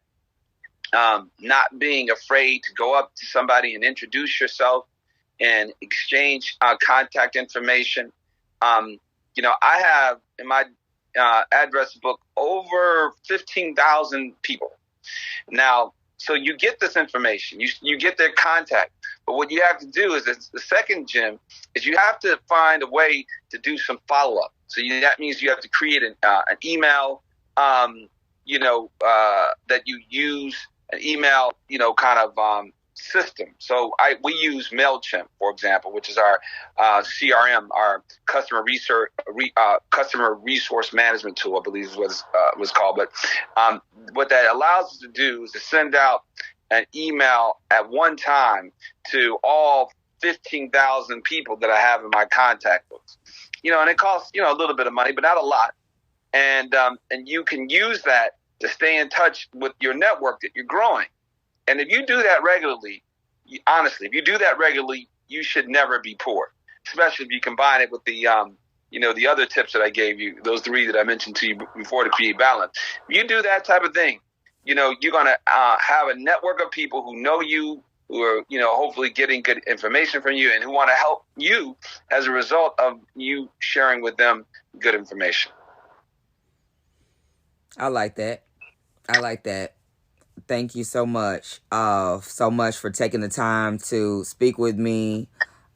not being afraid to go up to somebody and introduce yourself and exchange contact information. I have in my address book over 15,000 people. Now, so you get this information, you get their contact, but what you have to do is the second, Jim, is you have to find a way to do some follow-up. So that means you have to create an email, that you use an email, system. So we use MailChimp, for example, which is our CRM, our customer resource management tool, I believe is what was called. But what that allows us to do is to send out an email at one time to all 15,000 people that I have in my contact books. And it costs a little bit of money, but not a lot. And you can use that to stay in touch with your network that you're growing. And if you do that regularly, honestly, you should never be poor, especially if you combine it with the, the other tips that I gave you, those 3 that I mentioned to you before to create balance. If you do that type of thing, you're going to have a network of people who know you, who are, hopefully getting good information from you and who want to help you as a result of you sharing with them good information. I like that. Thank you so much for taking the time to speak with me.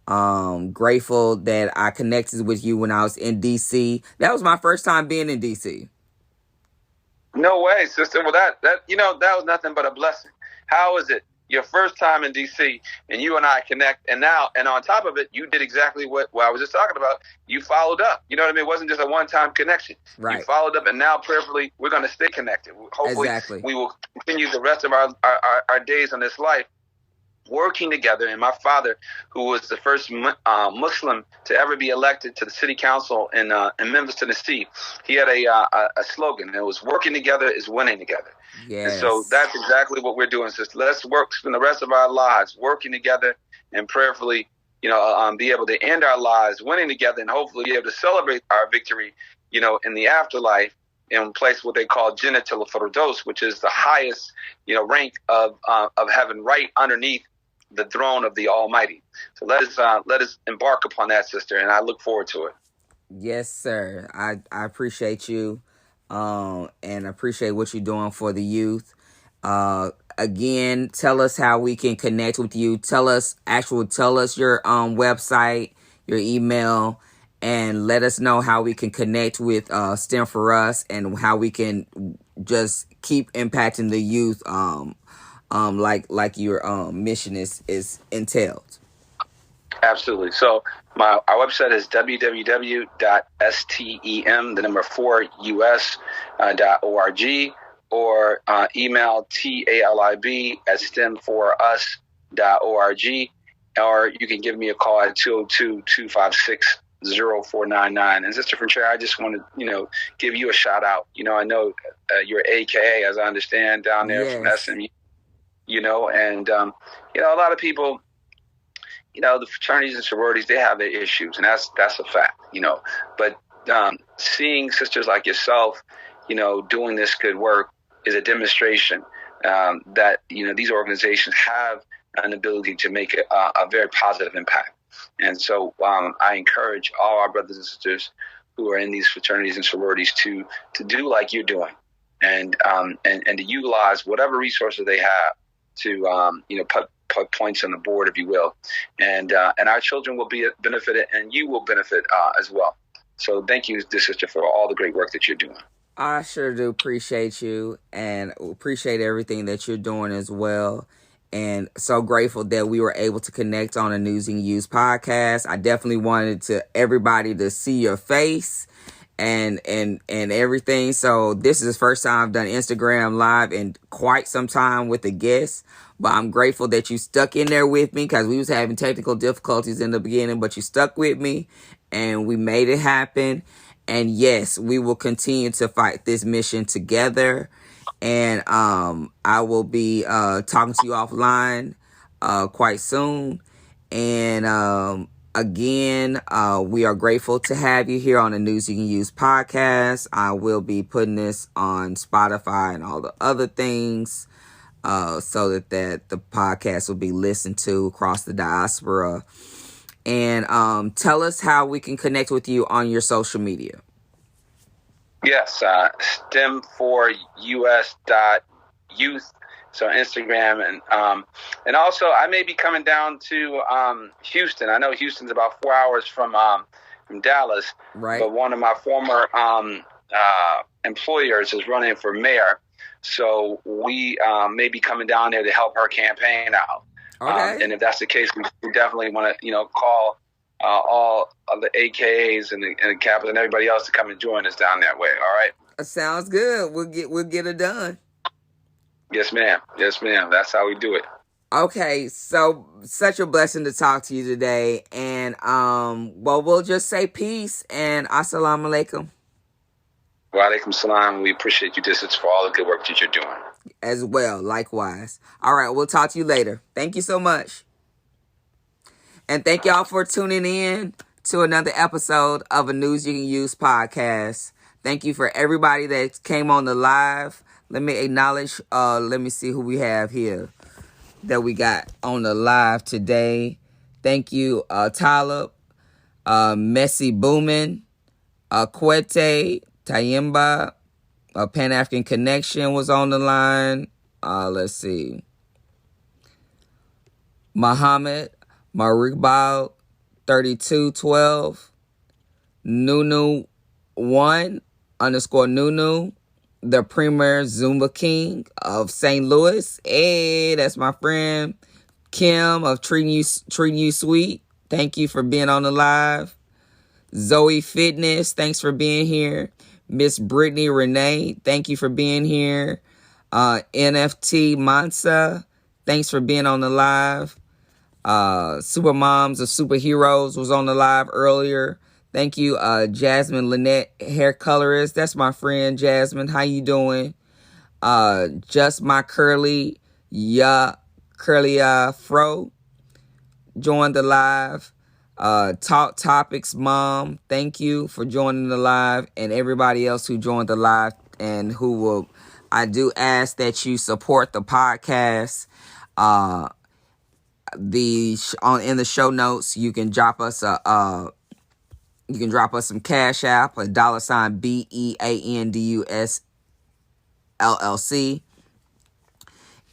Grateful that I connected with you when I was in DC. That was my first time being in DC. No way, sister. Well, that was nothing but a blessing. How is it your first time in DC and you and I connect, and on top of it, you did exactly what I was just talking about. You followed up. You know what I mean? It wasn't just a one-time connection. Right. You followed up, and now prayerfully we're going to stay connected. Hopefully we will continue the rest of our days on this life working together. And my father, who was the first Muslim to ever be elected to the city council in Memphis, Tennessee, he had a slogan. It was "Working together is winning together." Yes. And so that's exactly what we're doing, sister. Let's spend the rest of our lives working together and prayerfully, be able to end our lives winning together and hopefully be able to celebrate our victory, in the afterlife in place what they call Jannah-tul Firdaus, which is the highest, rank of heaven, right underneath the throne of the Almighty. So let us embark upon that, sister, and I look forward to it. Yes, sir. I appreciate you, and appreciate what you're doing for the youth. Again, tell us how we can connect with you. Tell us your website, your email, and let us know how we can connect with Stem4Us and how we can just keep impacting the youth, like your mission is entailed. Absolutely. So our website is www.stem4us.org, or email talib@stem4us.org, or you can give me a call at 202-256-0499. And Sister Frontier, I just want to, give you a shout out. I know you're AKA, as I understand, down there from SMU, and, a lot of people, the fraternities and sororities, they have their issues, and that's a fact, but seeing sisters like yourself, doing this good work is a demonstration that, these organizations have an ability to make a very positive impact. And so I encourage all our brothers and sisters who are in these fraternities and sororities to do like you're doing, and to utilize whatever resources they have to, put points on the board, if you will, and our children will be benefited, and you will benefit as well. So thank you, dear sister, for all the great work that you're doing. I sure do appreciate you, and appreciate everything that you're doing as well. And so grateful that we were able to connect on a News and Use podcast. I definitely wanted everybody to see your face and everything. So this is the first time I've done Instagram Live in quite some time with a guest. But I'm grateful that you stuck in there with me, because we was having technical difficulties in the beginning, but you stuck with me and we made it happen. And yes, we will continue to fight this mission together. And I will be talking to you offline quite soon. And again, we are grateful to have you here on the News You Can Use podcast. I will be putting this on Spotify and all the other things so that the podcast will be listened to across the diaspora. And tell us how we can connect with you on your social media. Yes, Stem4Us.youth. So Instagram, and also I may be coming down to Houston. I know Houston's about 4 hours from Dallas, right? But one of my former employers is running for mayor, so we may be coming down there to help her campaign out. Okay. And if that's the case, we definitely want to call all of the AKAs and the captains and everybody else to come and join us down that way. All right. Sounds good. We'll get it done. Yes, ma'am. Yes, ma'am. That's how we do it. Okay, so such a blessing to talk to you today. And well, we'll just say peace and assalamu alaikum. Wa alaikum salam. We appreciate you, Distance, for all the good work that you're doing. As well, likewise. All right, we'll talk to you later. Thank you so much. And thank y'all for tuning in to another episode of a News You Can Use podcast. Thank you for everybody that came on the live. Let me acknowledge, let me see who we have here that we got on the live today. Thank you, Talib, Messi Boomin, Kwete, Tayimba, Pan-African Connection was on the line. Let's see. Muhammad, Marikbal, 3212, Nunu1, _Nunu, the Premier Zumba King of St. Louis. Hey, that's my friend Kim of Treating You Sweet. Thank you for being on the live. Zoe Fitness, thanks for being here. Miss Brittany Renee, thank you for being here. NFT Mansa, thanks for being on the live. Super Moms of Superheroes was on the live earlier. Thank you, Jasmine Lynette, hair colorist. That's my friend, Jasmine. How you doing? Just My Curly Fro joined the live. Talk Topics Mom, thank you for joining the live, and everybody else who joined the live and who will. I do ask that you support the podcast. In the show notes, you can drop us some Cash App, $sign BEANDUS LLC.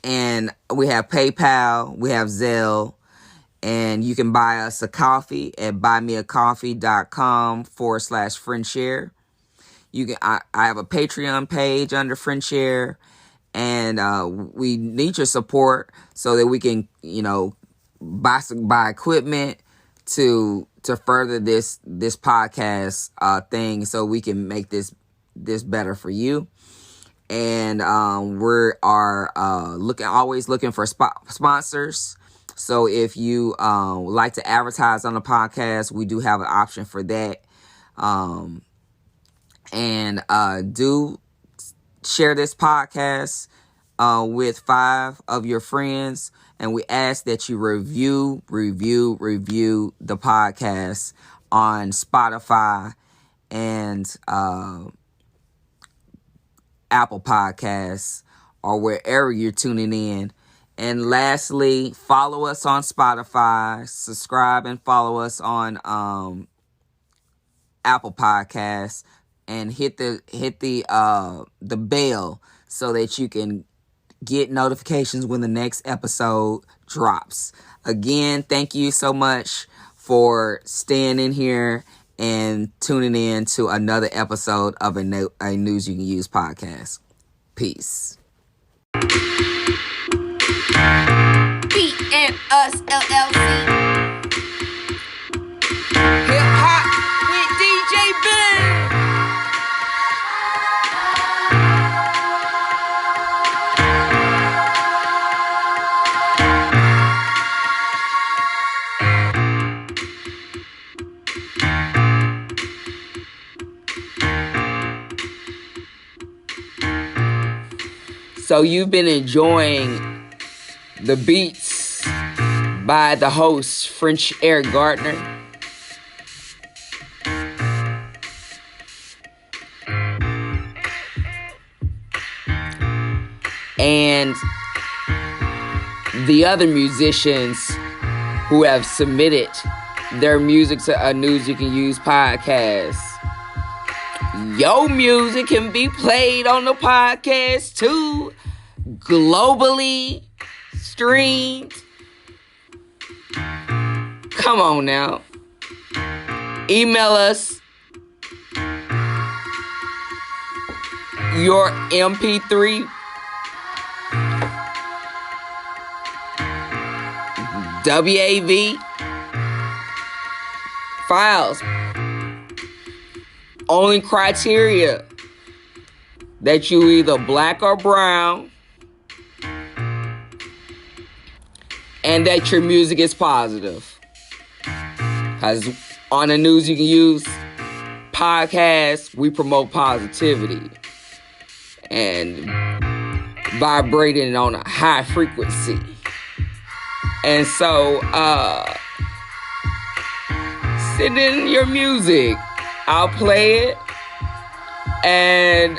And we have PayPal, we have Zelle, and you can buy us a coffee at buymeacoffee.com/friendshare. I have a Patreon page under Friendshare, and we need your support so that we can, buy equipment to further this podcast thing, so we can make this better for you. And we are always looking for sponsors. So if you would like to advertise on the podcast, we do have an option for that. And do share this podcast with 5 of your friends. And we ask that you review the podcast on Spotify and Apple Podcasts or wherever you're tuning in. And lastly, follow us on Spotify, subscribe and follow us on Apple Podcasts, and hit the bell so that you can get notifications when the next episode drops. Again, thank you so much for staying in here and tuning in to another episode of a News You Can Use podcast. Peace. Us LLC. Hip hop with DJ Ben. So you've been enjoying the beats by the host, French Air Gardner. And the other musicians who have submitted their music to a News You Can Use podcast. Your music can be played on the podcast too. Globally streamed. Come on now. Email us your MP3 WAV files. Only criteria that you either black or brown and that your music is positive. Because on the News You Can Use podcast, we promote positivity and vibrating on a high frequency. And so, send in your music. I'll play it. And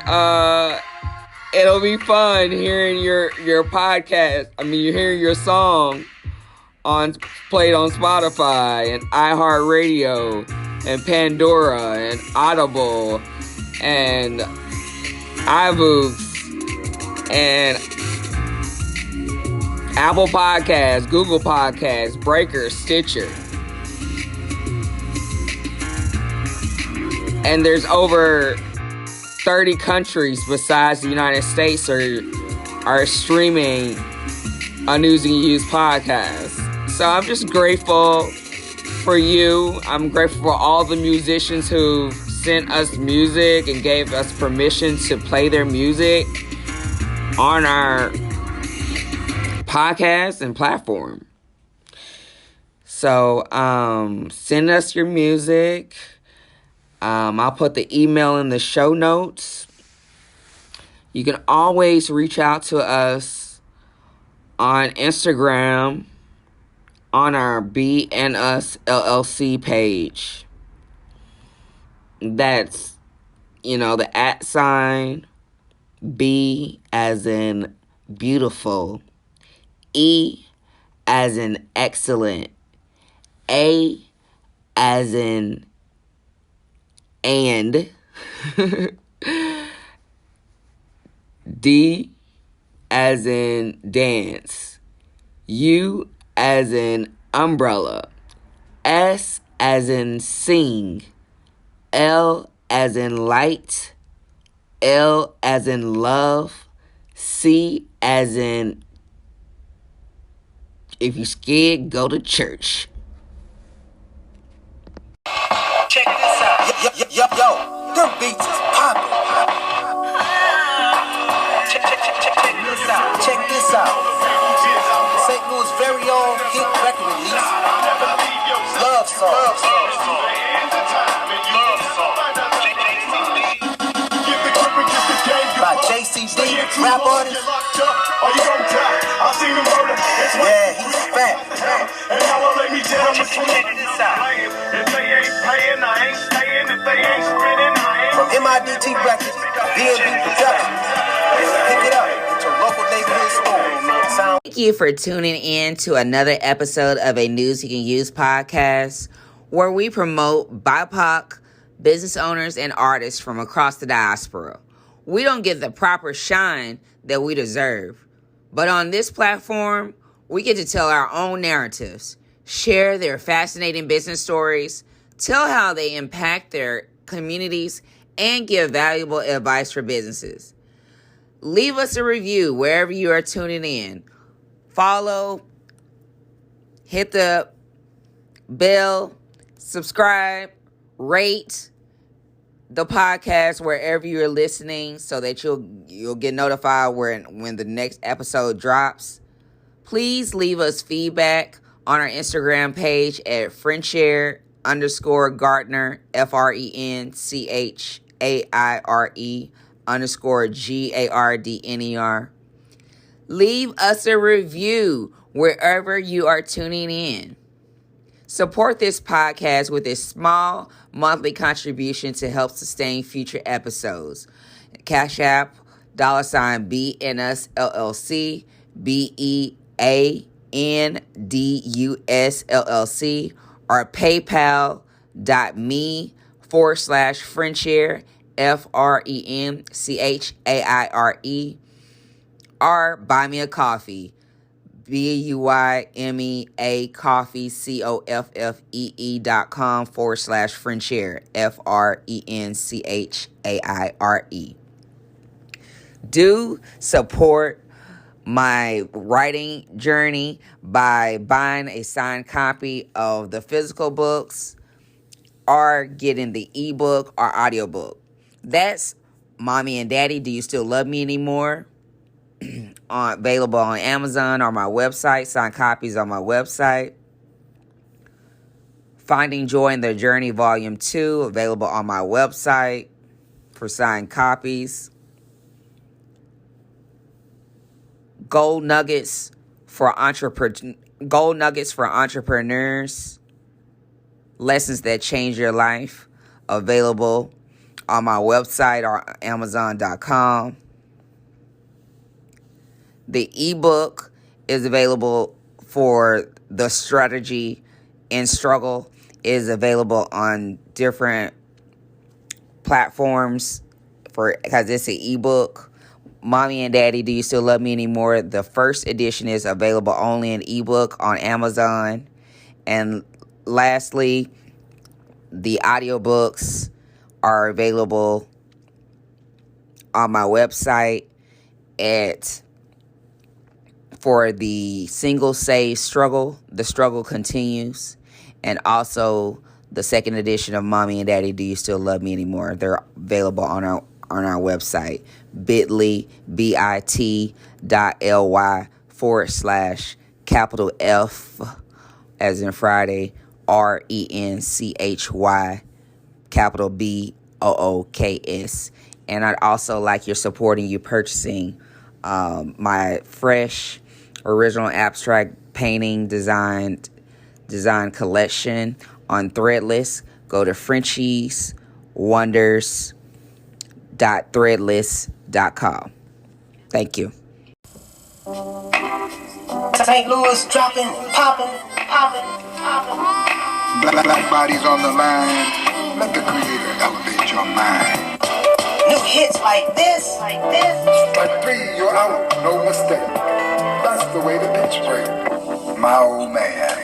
it'll be fun hearing your podcast. You're hearing your song played on Spotify and iHeartRadio and Pandora and Audible and iBooks and Apple Podcasts, Google Podcasts, Breaker, Stitcher. And there's over 30 countries besides the United States are streaming a News You Can Use podcast. So I'm just grateful for you. I'm grateful for all the musicians who sent us music and gave us permission to play their music on our podcast and platform. So send us your music. I'll put the email in the show notes. You can always reach out to us on Instagram on our B and Us LLC page. That's, the @ B as in beautiful, E as in excellent, A as in and, D as in dance, U as in umbrella, S as in sing, L as in light, L as in love, C as in if you scared, go to church. Check this out. Yo, them beats is poppin'. Check this out. St. Louis' very own hit record release. Love Song. By JCD, rap artist. Yeah, he's fat. And now I lay me down. Check this out. If they ain't paying, I ain't staying. If they ain't spinning, I ain't. From MIDT Records, B&B Productions. Pick it up at your local neighborhood store. Thank you for tuning in to another episode of a News You Can Use podcast, where we promote BIPOC business owners and artists from across the diaspora. We don't get the proper shine that we deserve. But on this platform, we get to tell our own narratives, share their fascinating business stories, tell how they impact their communities, and give valuable advice for businesses. Leave us a review wherever you are tuning in. Follow, hit the bell, subscribe, rate the podcast wherever you're listening so that you'll get notified when the next episode drops. Please leave us feedback on our Instagram page at FrenchAir_Gardner, FRENCHAIRE_GARDNER. Leave us a review wherever you are tuning in. Support this podcast with a small monthly contribution to help sustain future episodes. Cash App, $BNUS LLC, BEANDUS LLC, or PayPal.me/FrenchAir, FRENCHAIRE, or buy me a coffee. BUYMEA coffee, COFFEE.com/FrenchAir, FRENCHAIRE. Do support my writing journey by buying a signed copy of the physical books or getting the ebook or audiobook. That's Mommy and Daddy, Do You Still Love Me Anymore? Available on Amazon or my website. Signed copies on my website. Finding Joy in the Journey Volume 2, available on my website for signed copies. Gold Nuggets for Entrepreneurs. Lessons that change your life, available on my website or Amazon.com. The ebook is available for The Strategy and Struggle, is available on different platforms because it's an ebook. Mommy and Daddy, Do You Still Love Me Anymore? The first edition is available only in ebook on Amazon. And lastly, the audiobooks are available on my website for the Single Save Struggle, The Struggle Continues, and also the second edition of Mommy and Daddy, Do You Still Love Me Anymore? They're available on our website, bit.ly/F as in Friday, RENCHY BOOKS. And I'd also like your supporting you purchasing my fresh original abstract painting design collection on Threadless. Go to FrenchiesWonders.threadless.com. Thank you. St. Louis dropping, popping. Black bodies on the line. Let the creator elevate your mind. New hits like this. But 3, you're out, no mistake. That's the way the pitch break. My old man,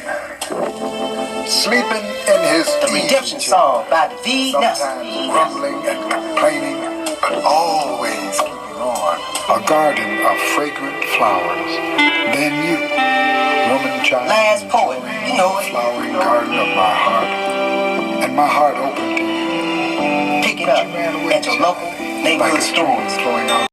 sleeping in his The Redemption Song by the V. sometimes Nelson. grumbling and complaining, but always keeping on. A garden of fragrant flowers. Then you, woman child, Last poet, you know it. flowering garden of my heart, and my heart open to you. Pick it up at your local Like neighborhood a stream stores. flowing out.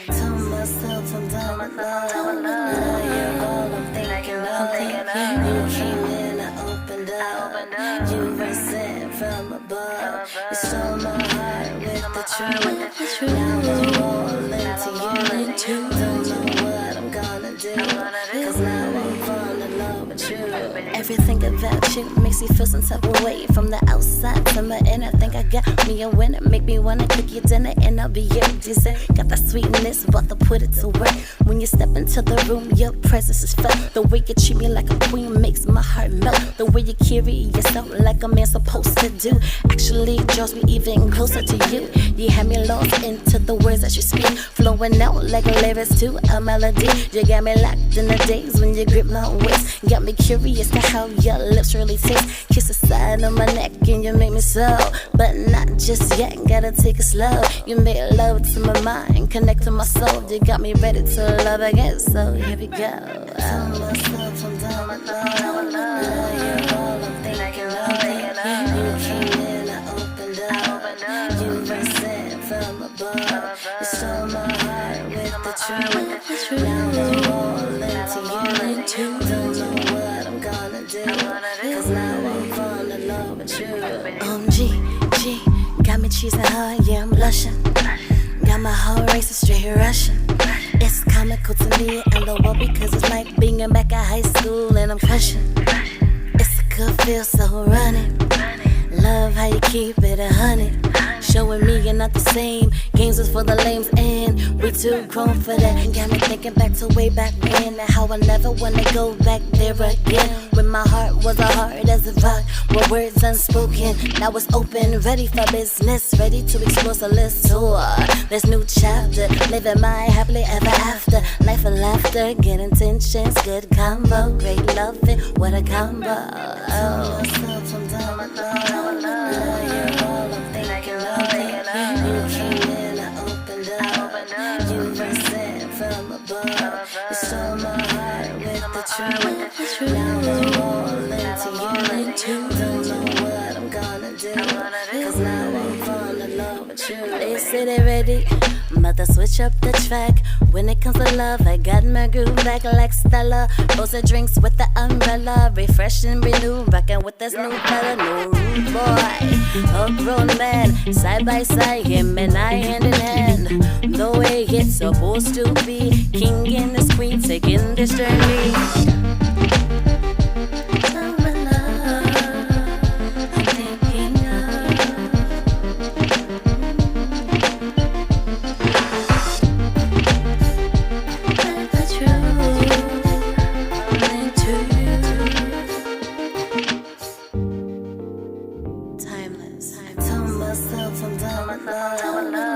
Tell myself I'm done with love. You're all I'm thinking of. You came in, I opened up. You were sent from above. You stole my heart with the truth. Now I'm all into you. Don't know what I'm gonna do, 'cause now I'm falling in love with you. Everything about you makes me feel some type of way. From the outside to my inner, think I got me a winner. Make me wanna cook your dinner and I'll be your dessert. Got that sweetness, about to put it to work. When you step into the room, your presence is felt. The way you treat me like a queen makes my heart melt. The way you carry yourself like a man's supposed to do actually draws me even closer to you. You have me lost into the words that you speak, flowing out like lyrics to a melody. You got me locked in the days when you grip my waist. Got me curious to how your lips really taste. Kiss the side of my neck and you make me so, but not just yet. Gotta take it slow. You make love to my mind, connect to my soul. You got me ready to love again. So here we go. Tell myself I'm done with love. Now you're all I'm thinking of. You came in, I opened up. You were sent from above. You stole my heart with the truth. Now I'm all into you. Don't know what I'm gonna do, 'cause now I'm falling in love with you. cheese and her, yeah, I'm blushing. Got my whole race straight Russian. It's comical to me and the world because it's like being back at high school and I'm crushing. It's a good feel, so running. Love how you keep it 100. Showing me you're not the same. Games was for the lames and we too grown for that. Got me thinking back to way back when and how I never wanna go back there again. When my heart was hard as a rock, with words unspoken. Now it's open, ready for business, ready to explore, so let's tour this new chapter. Living my happily ever after. Life and laughter, good intentions, good combo. Great loving, what a combo. Oh. You're all I'm thinking of. You came in, I opened up. You were sent from above. You stole my heart with the truth. Now I'm all into you. Don't know what I'm gonna do, cause now I'm falling in love with you. They say they ready, but to switch up the track. When it comes to love, I got my groove back like Stella. Posted drinks with the umbrella, refresh and renew, rockin' with this new fella, no rude boy, a grown man, side by side, him and I hand in hand. The way it's supposed to be, king and this queen taking this journey. Timeless. I told myself I'm done with love.